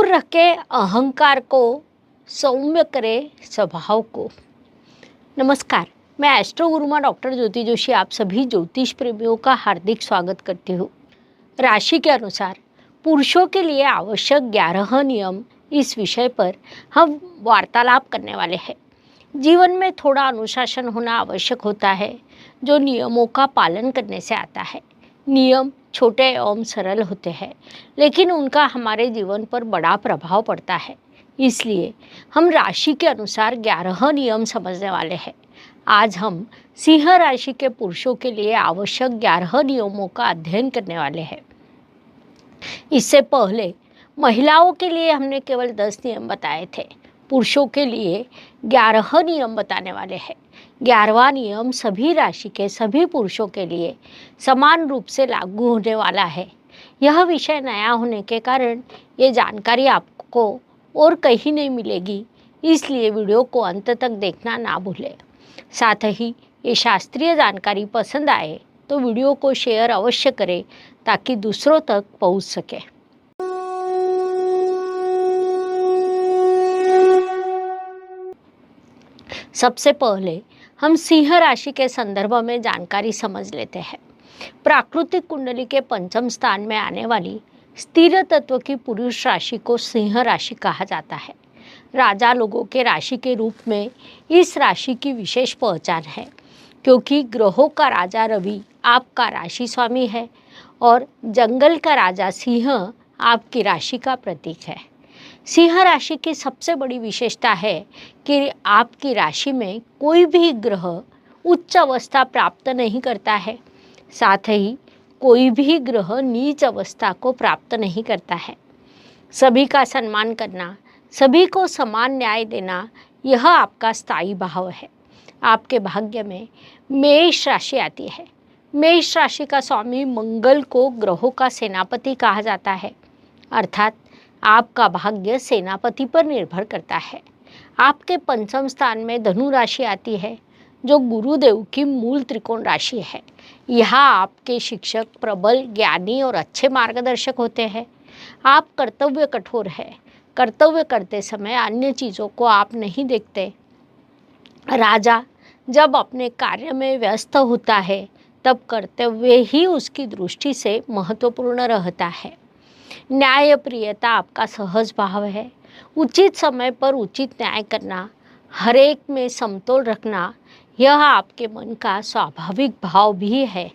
दूर रखे अहंकार को, सौम्य करे स्वभाव को। नमस्कार, मैं एस्ट्रो गुरुमा डॉक्टर ज्योति जोशी आप सभी ज्योतिष प्रेमियों का हार्दिक स्वागत करती हूँ। राशि के अनुसार पुरुषों के लिए आवश्यक 11 नियम, इस विषय पर हम वार्तालाप करने वाले हैं। जीवन में थोड़ा अनुशासन होना आवश्यक होता है, जो नियमों का पालन करने से आता है। नियम छोटे एवं सरल होते हैं, लेकिन उनका हमारे जीवन पर बड़ा प्रभाव पड़ता है। इसलिए हम राशि के अनुसार 11 नियम समझने वाले हैं। आज हम सिंह राशि के पुरुषों के लिए आवश्यक 11 नियमों का अध्ययन करने वाले हैं। इससे पहले महिलाओं के लिए हमने केवल 10 नियम बताए थे। पुरुषों के लिए 11 नियम बताने वाले हैं। 11वां नियम सभी राशि के सभी पुरुषों के लिए समान रूप से लागू होने वाला है। यह विषय नया होने के कारण ये जानकारी आपको और कहीं नहीं मिलेगी, इसलिए वीडियो को अंत तक देखना ना भूलें। साथ ही ये शास्त्रीय जानकारी पसंद आए तो वीडियो को शेयर अवश्य करें, ताकि दूसरों तक पहुंच सके। सबसे पहले हम सिंह राशि के संदर्भ में जानकारी समझ लेते हैं। प्राकृतिक कुंडली के पंचम स्थान में आने वाली स्थिर तत्व की पुरुष राशि को सिंह राशि कहा जाता है। राजा लोगों के राशि के रूप में इस राशि की विशेष पहचान है, क्योंकि ग्रहों का राजा रवि आपका राशि स्वामी है और जंगल का राजा सिंह आपकी राशि का प्रतीक है। सिंह राशि की सबसे बड़ी विशेषता है कि आपकी राशि में कोई भी ग्रह उच्च अवस्था प्राप्त नहीं करता है, साथ ही कोई भी ग्रह नीच अवस्था को प्राप्त नहीं करता है। सभी का सम्मान करना, सभी को समान न्याय देना, यह आपका स्थायी भाव है। आपके भाग्य में मेष राशि आती है। मेष राशि का स्वामी मंगल को ग्रहों का सेनापति कहा जाता है, अर्थात आपका भाग्य सेनापति पर निर्भर करता है। आपके पंचम स्थान में धनु राशि आती है, जो गुरुदेव की मूल त्रिकोण राशि है। यहाँ आपके शिक्षक प्रबल, ज्ञानी और अच्छे मार्गदर्शक होते हैं। आप कर्तव्य कठोर है। कर्तव्य करते समय अन्य चीज़ों को आप नहीं देखते। राजा जब अपने कार्य में व्यस्त होता है, तब कर्तव्य ही उसकी दृष्टि से महत्वपूर्ण रहता है। न्यायप्रियता आपका सहज भाव है। उचित समय पर उचित न्याय करना, हर एक में समतोल रखना, यह आपके मन का स्वाभाविक भाव भी है।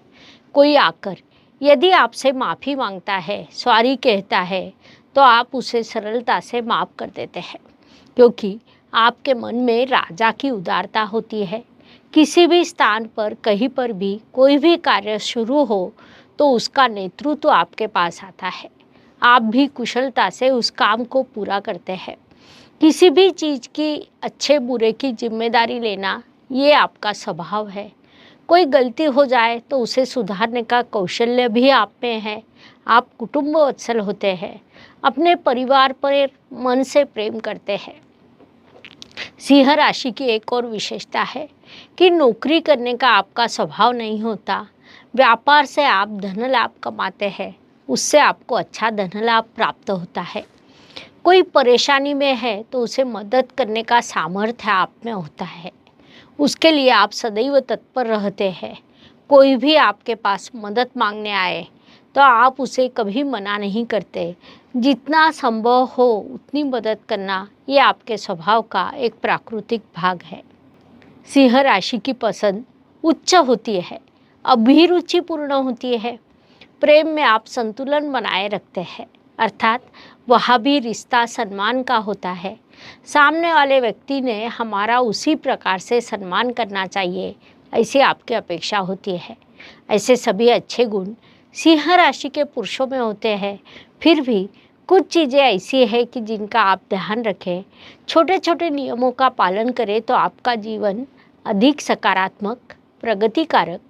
कोई आकर यदि आपसे माफ़ी मांगता है, सॉरी कहता है, तो आप उसे सरलता से माफ़ कर देते हैं, क्योंकि आपके मन में राजा की उदारता होती है। किसी भी स्थान पर, कहीं पर भी कोई भी कार्य शुरू हो तो उसका नेतृत्व आपके पास आता है। आप भी कुशलता से उस काम को पूरा करते हैं। किसी भी चीज़ की अच्छे बुरे की जिम्मेदारी लेना, ये आपका स्वभाव है। कोई गलती हो जाए तो उसे सुधारने का कौशल्य भी आप में है। आप कुटुंब वत्सल होते हैं, अपने परिवार पर मन से प्रेम करते हैं। सिंह राशि की एक और विशेषता है कि नौकरी करने का आपका स्वभाव नहीं होता। व्यापार से आप धन लाभ कमाते हैं, उससे आपको अच्छा धन लाभ प्राप्त होता है। कोई परेशानी में है तो उसे मदद करने का सामर्थ्य आप में होता है। उसके लिए आप सदैव तत्पर रहते हैं। कोई भी आपके पास मदद मांगने आए तो आप उसे कभी मना नहीं करते। जितना संभव हो उतनी मदद करना, ये आपके स्वभाव का एक प्राकृतिक भाग है। सिंह राशि की पसंद उच्च होती है, अभिरुचिपूर्ण होती है। प्रेम में आप संतुलन बनाए रखते हैं, अर्थात वह भी रिश्ता सम्मान का होता है। सामने वाले व्यक्ति ने हमारा उसी प्रकार से सम्मान करना चाहिए, ऐसी आपकी अपेक्षा होती है। ऐसे सभी अच्छे गुण सिंह राशि के पुरुषों में होते हैं। फिर भी कुछ चीज़ें ऐसी है कि जिनका आप ध्यान रखें। छोटे छोटे नियमों का पालन करें तो आपका जीवन अधिक सकारात्मक, प्रगतिकारक,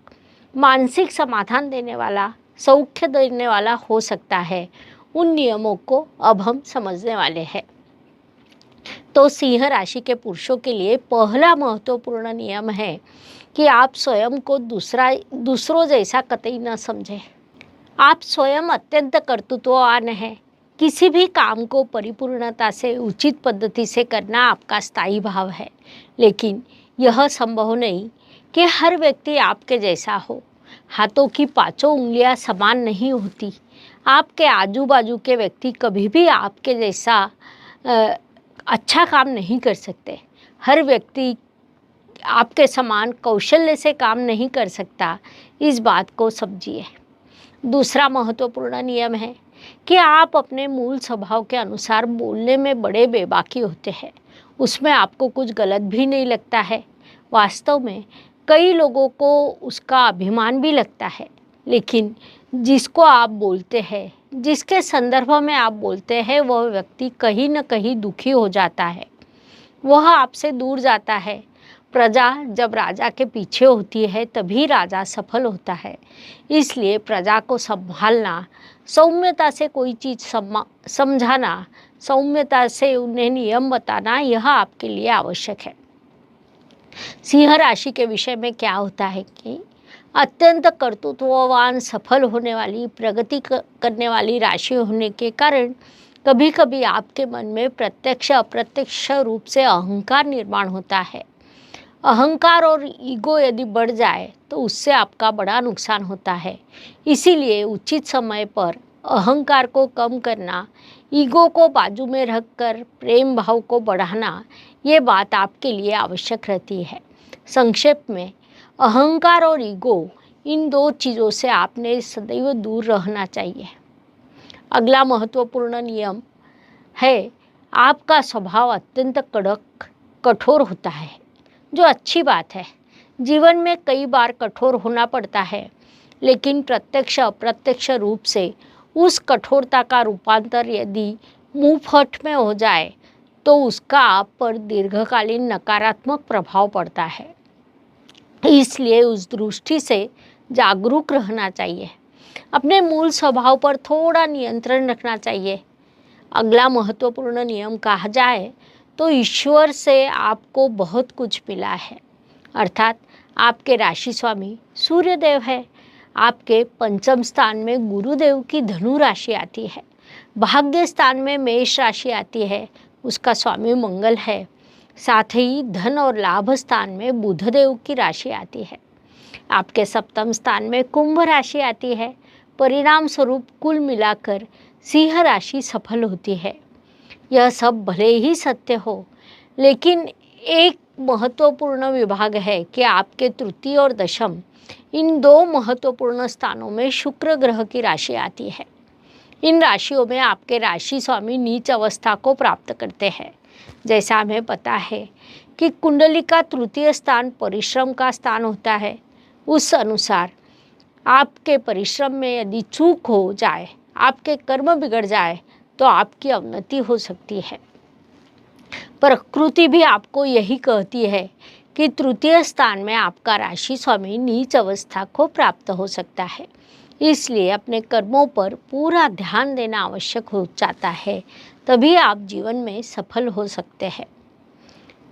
मानसिक समाधान देने वाला, सौख्य देने वाला हो सकता है। उन नियमों को अब हम समझने वाले हैं। तो सिंह राशि के पुरुषों के लिए पहला महत्वपूर्ण नियम है कि आप स्वयं को दूसरों जैसा कतई न समझें। आप स्वयं अत्यंत कर्तृत्ववान हैं। किसी भी काम को परिपूर्णता से उचित पद्धति से करना आपका स्थायी भाव है, लेकिन यह संभव नहीं कि हर व्यक्ति आपके जैसा हो। हाथों की पांचों उंगलियां समान नहीं होती। आपके आजू बाजू के व्यक्ति कभी भी आपके जैसा अ, अच्छा काम नहीं कर सकते। हर व्यक्ति आपके समान कौशल्य से काम नहीं कर सकता, इस बात को समझिए। दूसरा महत्वपूर्ण नियम है कि आप अपने मूल स्वभाव के अनुसार बोलने में बड़े बेबाकी होते हैं। उसमें आपको कुछ गलत भी नहीं लगता है। वास्तव में कई लोगों को उसका अभिमान भी लगता है, लेकिन जिसको आप बोलते हैं, जिसके संदर्भ में आप बोलते हैं, वह व्यक्ति कहीं न कहीं दुखी हो जाता है, वह आपसे दूर जाता है। प्रजा जब राजा के पीछे होती है तभी राजा सफल होता है। इसलिए प्रजा को संभालना, सौम्यता से कोई चीज़ समझाना, सौम्यता से उन्हें नियम बताना, यह आपके लिए आवश्यक है। सिंह राशि के विषय में क्या होता है कि अत्यंत कर्तृत्ववान, सफल होने वाली, प्रगति करने वाली राशि होने के कारण कभी कभी आपके मन में प्रत्यक्ष अप्रत्यक्ष रूप से अहंकार निर्माण होता है। अहंकार और ईगो यदि बढ़ जाए तो उससे आपका बड़ा नुकसान होता है। इसीलिए उचित समय पर अहंकार को कम करना, ईगो को बाजू में रखकर प्रेम भाव को बढ़ाना, ये बात आपके लिए आवश्यक रहती है। संक्षेप में, अहंकार और ईगो, इन दो चीज़ों से आपने सदैव दूर रहना चाहिए। अगला महत्वपूर्ण नियम है, आपका स्वभाव अत्यंत कड़क, कठोर होता है, जो अच्छी बात है। जीवन में कई बार कठोर होना पड़ता है, लेकिन प्रत्यक्ष अप्रत्यक्ष रूप से उस कठोरता का रूपांतर यदि मुंहफट में हो जाए तो उसका आप पर दीर्घकालीन नकारात्मक प्रभाव पड़ता है। इसलिए उस दृष्टि से जागरूक रहना चाहिए। अपने मूल स्वभाव पर थोड़ा नियंत्रण रखना चाहिए। अगला महत्वपूर्ण नियम कहा जाए तो ईश्वर से आपको बहुत कुछ मिला है, अर्थात आपके राशि स्वामी सूर्यदेव है। आपके पंचम स्थान में गुरुदेव की धनु राशि आती है। भाग्य स्थान में मेष राशि आती है, उसका स्वामी मंगल है। साथ ही धन और लाभ स्थान में बुधदेव की राशि आती है। आपके सप्तम स्थान में कुंभ राशि आती है। परिणाम स्वरूप कुल मिलाकर सिंह राशि सफल होती है। यह सब भले ही सत्य हो, लेकिन एक महत्वपूर्ण विभाग है कि आपके तृतीय और दशम, इन दो महत्वपूर्ण स्थानों में शुक्र ग्रह की राशि आती है। इन राशियों में आपके राशि स्वामी नीच अवस्था को प्राप्त करते हैं। जैसा हमें पता है कि कुंडली का तृतीय स्थान परिश्रम का स्थान होता है, उस अनुसार आपके परिश्रम में यदि चूक हो जाए, आपके कर्म बिगड़ जाए, तो आपकी अवनति हो सकती है। प्रकृति भी आपको यही कहती है कि तृतीय स्थान में आपका राशि स्वामी नीच अवस्था को प्राप्त हो सकता है। इसलिए अपने कर्मों पर पूरा ध्यान देना आवश्यक हो जाता है, तभी आप जीवन में सफल हो सकते हैं।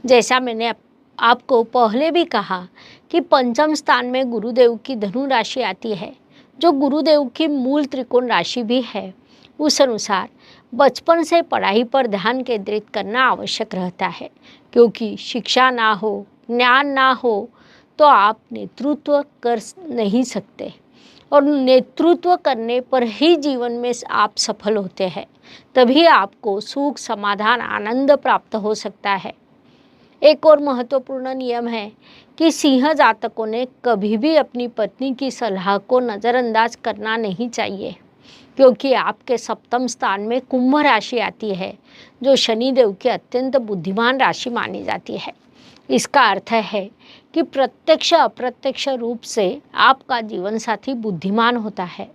जैसा मैंने आपको पहले भी कहा कि पंचम स्थान में गुरुदेव की धनु राशि आती है, जो गुरुदेव की मूल त्रिकोण राशि भी है। उस अनुसार बचपन से पढ़ाई पर ध्यान केंद्रित करना आवश्यक रहता है, क्योंकि शिक्षा ना हो, ज्ञान ना हो तो आप नेतृत्व कर नहीं सकते, और नेतृत्व करने पर ही जीवन में आप सफल होते हैं। तभी आपको सुख, समाधान, आनंद प्राप्त हो सकता है। एक और महत्वपूर्ण नियम है कि सिंह जातकों ने कभी भी अपनी पत्नी की सलाह को नज़रअंदाज करना नहीं चाहिए, क्योंकि आपके सप्तम स्थान में कुंभ राशि आती है, जो शनिदेव की अत्यंत बुद्धिमान राशि मानी जाती है। इसका अर्थ है कि प्रत्यक्ष अप्रत्यक्ष रूप से आपका जीवन साथी बुद्धिमान होता है।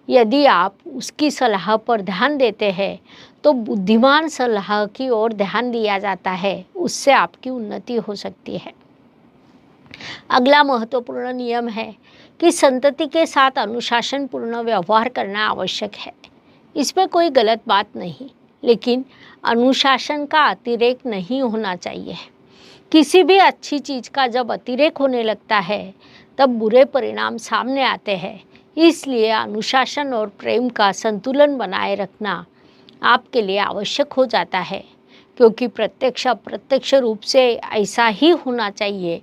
यदि आप उसकी सलाह पर ध्यान देते हैं तो बुद्धिमान सलाह की ओर ध्यान दिया जाता है, उससे आपकी उन्नति हो सकती है। अगला महत्वपूर्ण नियम है कि संतति के साथ अनुशासनपूर्ण व्यवहार करना आवश्यक है। इसमें कोई गलत बात नहीं, लेकिन अनुशासन का अतिरेक नहीं होना चाहिए। किसी भी अच्छी चीज़ का जब अतिरेक होने लगता है तब बुरे परिणाम सामने आते हैं। इसलिए अनुशासन और प्रेम का संतुलन बनाए रखना आपके लिए आवश्यक हो जाता है, क्योंकि प्रत्यक्ष अप्रत्यक्ष रूप से ऐसा ही होना चाहिए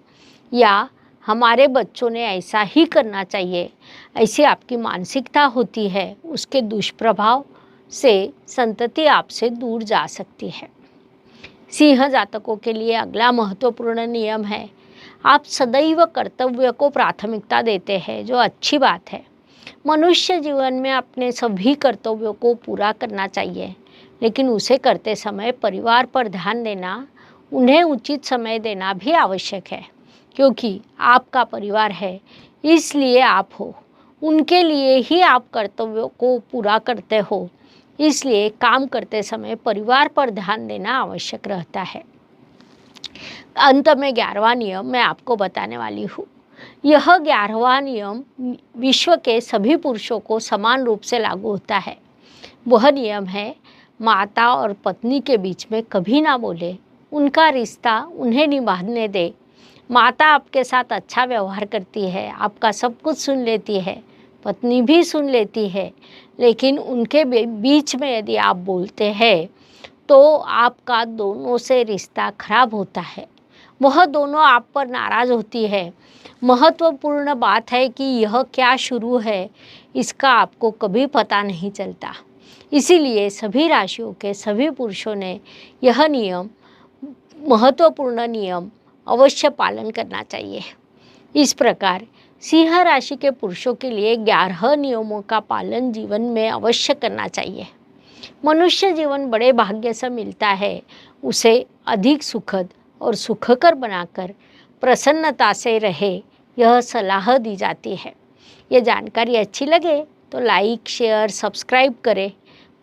या हमारे बच्चों ने ऐसा ही करना चाहिए, ऐसी आपकी मानसिकता होती है, उसके दुष्प्रभाव से संतति आपसे दूर जा सकती है। सिंह जातकों के लिए अगला महत्वपूर्ण नियम है, आप सदैव कर्तव्य को प्राथमिकता देते हैं, जो अच्छी बात है। मनुष्य जीवन में अपने सभी कर्तव्यों को पूरा करना चाहिए, लेकिन उसे करते समय परिवार पर ध्यान देना, उन्हें उचित समय देना भी आवश्यक है, क्योंकि आपका परिवार है, इसलिए आप हो, उनके लिए ही आप कर्तव्यों को पूरा करते हो, इसलिए काम करते समय परिवार पर ध्यान देना आवश्यक रहता है। अंत में 11वां नियम मैं आपको बताने वाली हूँ। यह 11वां नियम विश्व के सभी पुरुषों को समान रूप से लागू होता है। वह नियम है, माता और पत्नी के बीच में कभी ना बोले, उनका रिश्ता उन्हें निभाने दे। माता आपके साथ अच्छा व्यवहार करती है, आपका सब कुछ सुन लेती है, पत्नी भी सुन लेती है, लेकिन उनके बीच में यदि आप बोलते हैं तो आपका दोनों से रिश्ता खराब होता है। वह दोनों आप पर नाराज़ होती है। महत्वपूर्ण बात है कि यह क्या शुरू है, इसका आपको कभी पता नहीं चलता। इसीलिए सभी राशियों के सभी पुरुषों ने यह नियम, महत्वपूर्ण नियम अवश्य पालन करना चाहिए। इस प्रकार सिंह राशि के पुरुषों के लिए 11 नियमों का पालन जीवन में अवश्य करना चाहिए। मनुष्य जीवन बड़े भाग्य से मिलता है, उसे अधिक सुखद और सुखकर बनाकर प्रसन्नता से रहे, यह सलाह दी जाती है। ये जानकारी अच्छी लगे तो लाइक, शेयर, सब्सक्राइब करें।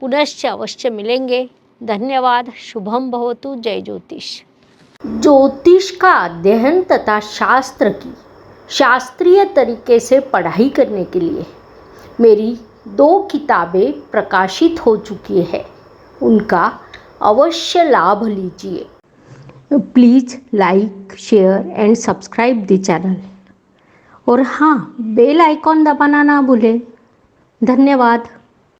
पुनश्च अवश्य मिलेंगे। धन्यवाद। शुभम भवतु। जय ज्योतिष। ज्योतिष का अध्ययन तथा शास्त्र की शास्त्रीय तरीके से पढ़ाई करने के लिए मेरी 2 किताबें प्रकाशित हो चुकी है, उनका अवश्य लाभ लीजिए। Please like, share and subscribe the channel, और हाँ, बेल आइकॉन दबाना ना भूलें। धन्यवाद।